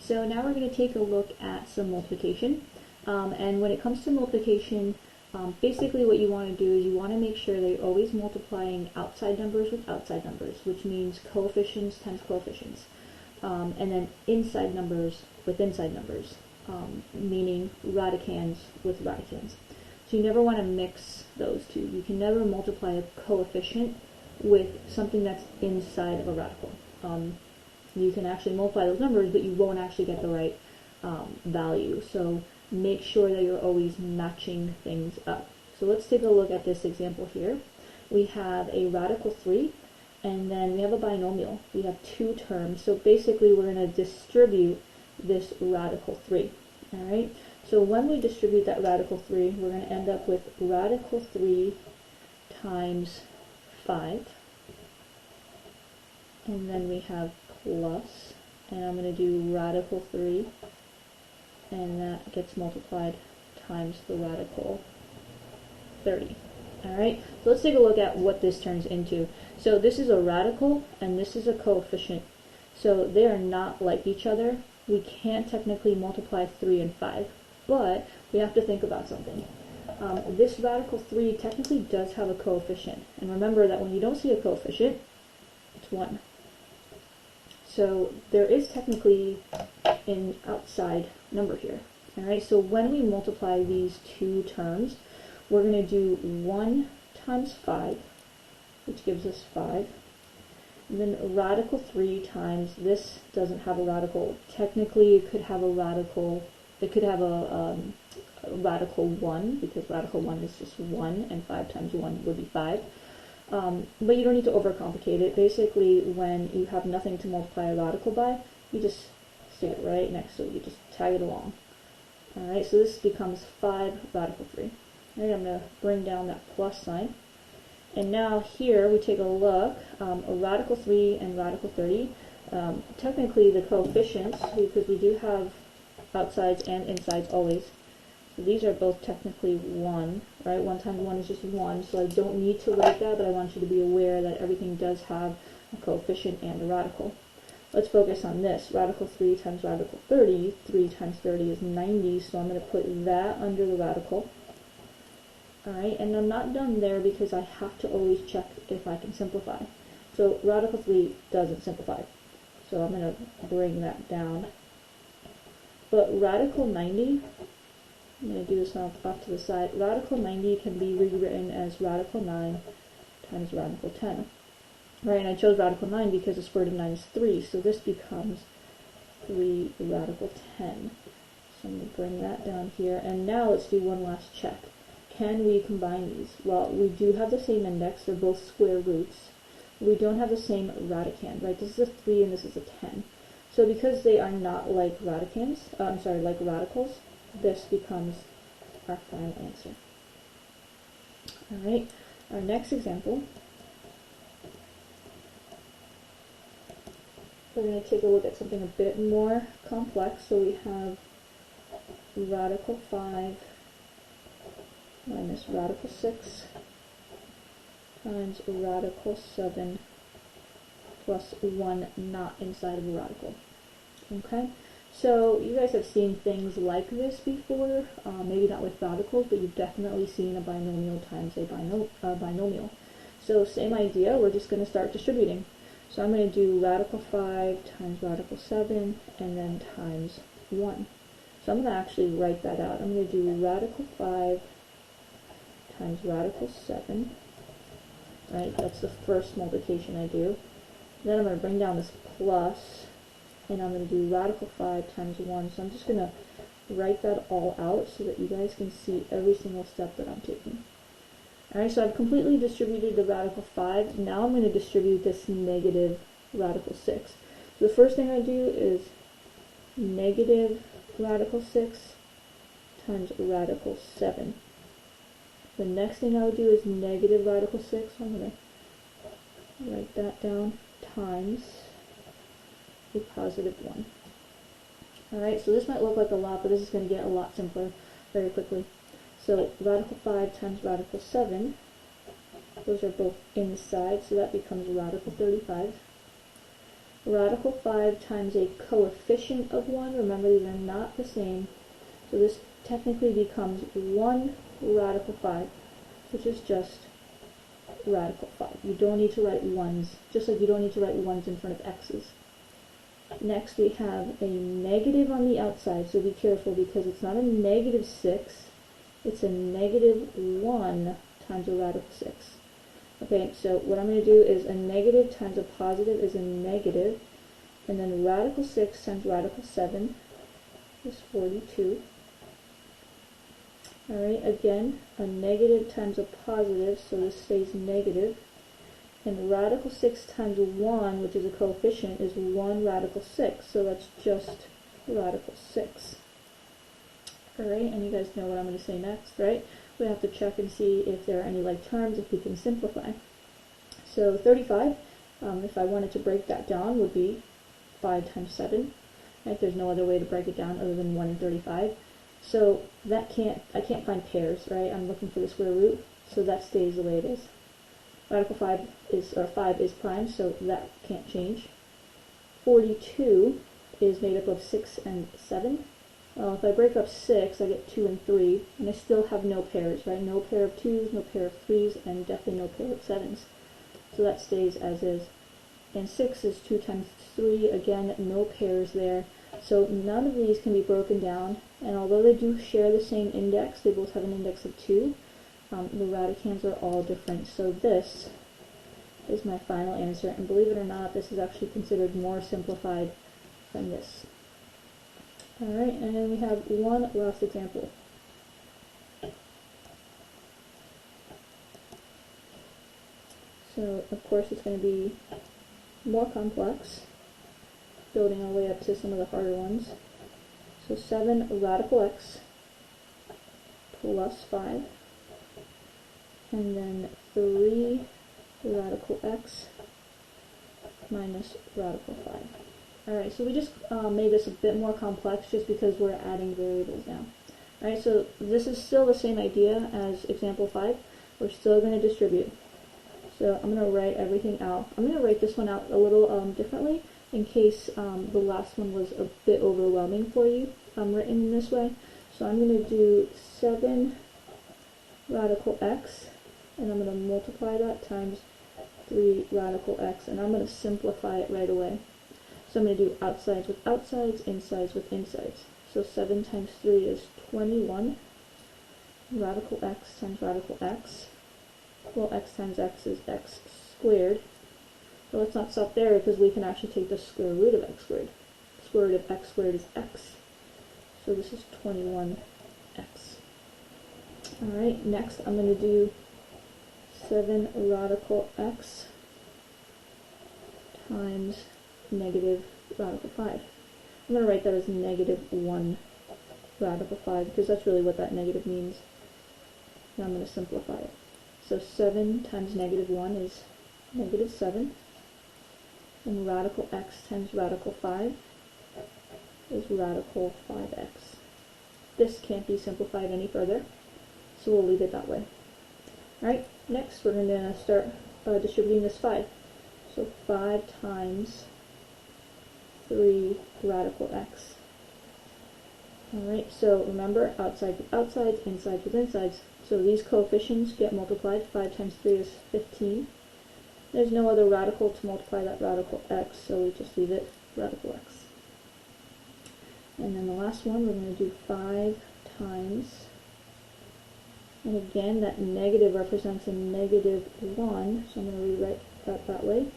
So now we're going to take a look at some multiplication. And when it comes to multiplication, basically what you want to do is you want to make sure that you're always multiplying outside numbers with outside numbers, which means coefficients times coefficients. And then inside numbers with inside numbers, meaning radicands with radicands. So you never want to mix those two. You can never multiply a coefficient with something that's inside of a radical. You can actually multiply those numbers, but you won't actually get the right value. So make sure that you're always matching things up. So let's take a look at this example here. We have a radical 3, and then we have a binomial. We have two terms. So basically we're going to distribute this radical 3. Alright? So when we distribute that radical 3, we're going to end up with radical 3 times 5. And then we have plus, and I'm going to do radical 3, and that gets multiplied times the radical 30. Alright, so let's take a look at what this turns into. So this is a radical, and this is a coefficient. So they are not like each other. We can't technically multiply 3 and 5, but we have to think about something. This radical 3 technically does have a coefficient, and remember that when you don't see a coefficient, it's 1. So there is technically an outside number here. Alright, so when we multiply these two terms, we're going to do 1 times 5, which gives us 5. And then radical 3 times, this doesn't have a radical. Technically it could have a radical, it could have a radical 1, because radical 1 is just 1, and 5 times 1 would be 5. But you don't need to overcomplicate it. Basically, when you have nothing to multiply a radical by, you just stick it right next to it. You just tag it along. Alright, so this becomes 5 radical 3. Alright, I'm going to bring down that plus sign. And now here we take a look, a radical 3 and radical 30. Technically the coefficients, because we do have outsides and insides always, so these are both technically 1, right? 1 times 1 is just 1, so I don't need to write that, but I want you to be aware that everything does have a coefficient and a radical. Let's focus on this. Radical 3 times radical 30. 3 times 30 is 90, so I'm going to put that under the radical. Alright, and I'm not done there because I have to always check if I can simplify. So radical 3 doesn't simplify, so I'm going to bring that down. But radical 90, I'm going to do this off to the side. Radical 90 can be rewritten as radical 9 times radical 10. Right, and I chose radical 9 because the square root of 9 is 3, so this becomes 3 radical 10. So I'm going to bring that down here, and now let's do one last check. Can we combine these? Well, we do have the same index, they're both square roots. We don't have the same radicand, right? This is a 3 and this is a 10. So because they are not like radicands, like radicals, this becomes our final answer. Alright, our next example, we're going to take a look at something a bit more complex. So we have radical 5 minus radical 6 times radical 7 plus 1 not inside of a radical. Okay, so you guys have seen things like this before, maybe not with radicals, but you've definitely seen a binomial times a binomial. So same idea, we're just going to start distributing. So I'm going to do radical 5 times radical 7 and then times 1. So I'm going to actually write that out. I'm going to do radical 5 times radical 7, right, that's the first multiplication I do. Then I'm going to bring down this plus, and I'm going to do radical 5 times 1, so I'm just going to write that all out so that you guys can see every single step that I'm taking. Alright, so I've completely distributed the radical 5, now I'm going to distribute this negative radical 6. So the first thing I do is negative radical 6 times radical 7. The next thing I would do is negative radical 6, so I'm going to write that down, times a positive 1. Alright, so this might look like a lot, but this is going to get a lot simpler very quickly. So radical 5 times radical 7, those are both inside, so that becomes radical 35. radical 5 times a coefficient of 1. Remember, these are not the same. So this technically becomes 1 radical 5, which is just radical 5. You don't need to write 1s, just like you don't need to write 1s in front of x's. Next, we have a negative on the outside, so be careful because it's not a negative 6, it's a negative 1 times a radical 6. Okay, so what I'm going to do is a negative times a positive is a negative, and then radical 6 times radical 7 is 42. Alright, again, a negative times a positive, so this stays negative. And radical 6 times 1, which is a coefficient, is 1 radical 6, so that's just radical 6. Alright, and you guys know what I'm going to say next, right? We have to check and see if there are any like terms, if we can simplify. So 35, if I wanted to break that down, would be 5 times 7. Right? There's no other way to break it down other than 1 and 35. So that I can't find pairs, right? I'm looking for the square root, so that stays the way it is. Radical 5 is prime, so that can't change. 42 is made up of 6 and 7. Well, if I break up 6, I get 2 and 3, and I still have no pairs, right? No pair of 2s, no pair of 3s, and definitely no pair of 7s. So that stays as is. And 6 is 2 times 3, again, no pairs there. So none of these can be broken down, and although they do share the same index, they both have an index of 2, the radicands are all different. So this is my final answer, and believe it or not, this is actually considered more simplified than this. Alright, and then we have one last example. So, of course, it's going to be more complex, building our way up to some of the harder ones. So 7 radical x plus 5, and then 3 radical x minus radical 5. Alright, so we just made this a bit more complex just because we're adding variables now. Alright, so this is still the same idea as example 5. We're still going to distribute. So I'm going to write everything out. I'm going to write this one out a little differently in case the last one was a bit overwhelming for you written in this way. So I'm going to do 7 radical x, and I'm going to multiply that times 3 radical x, and I'm going to simplify it right away. So I'm going to do outsides with outsides, insides with insides. So 7 times 3 is 21 radical x times radical x. Well, x times x is x squared. So let's not stop there because we can actually take the square root of x squared. The square root of x squared is x. So this is 21x. Alright, next I'm going to do 7 radical x times negative radical 5. I'm going to write that as negative 1 radical 5 because that's really what that negative means. Now I'm going to simplify it. So 7 times negative 1 is negative 7. And radical x times radical 5 is radical 5x. This can't be simplified any further, so we'll leave it that way. Alright, next we're going to start distributing this 5. So 5 times 3 radical x. Alright, so remember, outside with outsides, insides with insides. So these coefficients get multiplied. 5 times 3 is 15. There's no other radical to multiply that radical x, so we just leave it radical x. And then the last one, we're going to do 5 times, and again, that negative represents a negative 1, so I'm going to rewrite that way.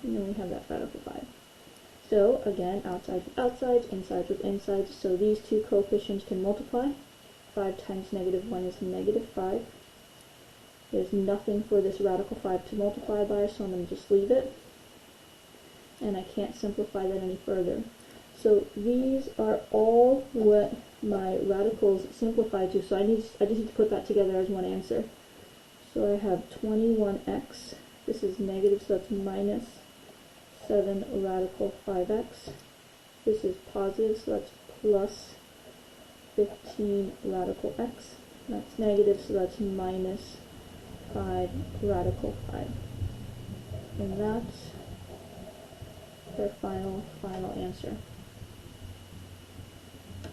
And then we have that radical 5. So, again, outsides with outsides, insides with insides, so these two coefficients can multiply. 5 times negative 1 is negative 5. There's nothing for this radical 5 to multiply by, so I'm going to just leave it. And I can't simplify that any further. So these are all what my radicals simplify to, so I just need to put that together as one answer. So I have 21x, this is negative, so that's minus 7 radical 5x. This is positive, so that's plus 15 radical x. That's negative, so that's minus 5 radical 5. And that's their final answer.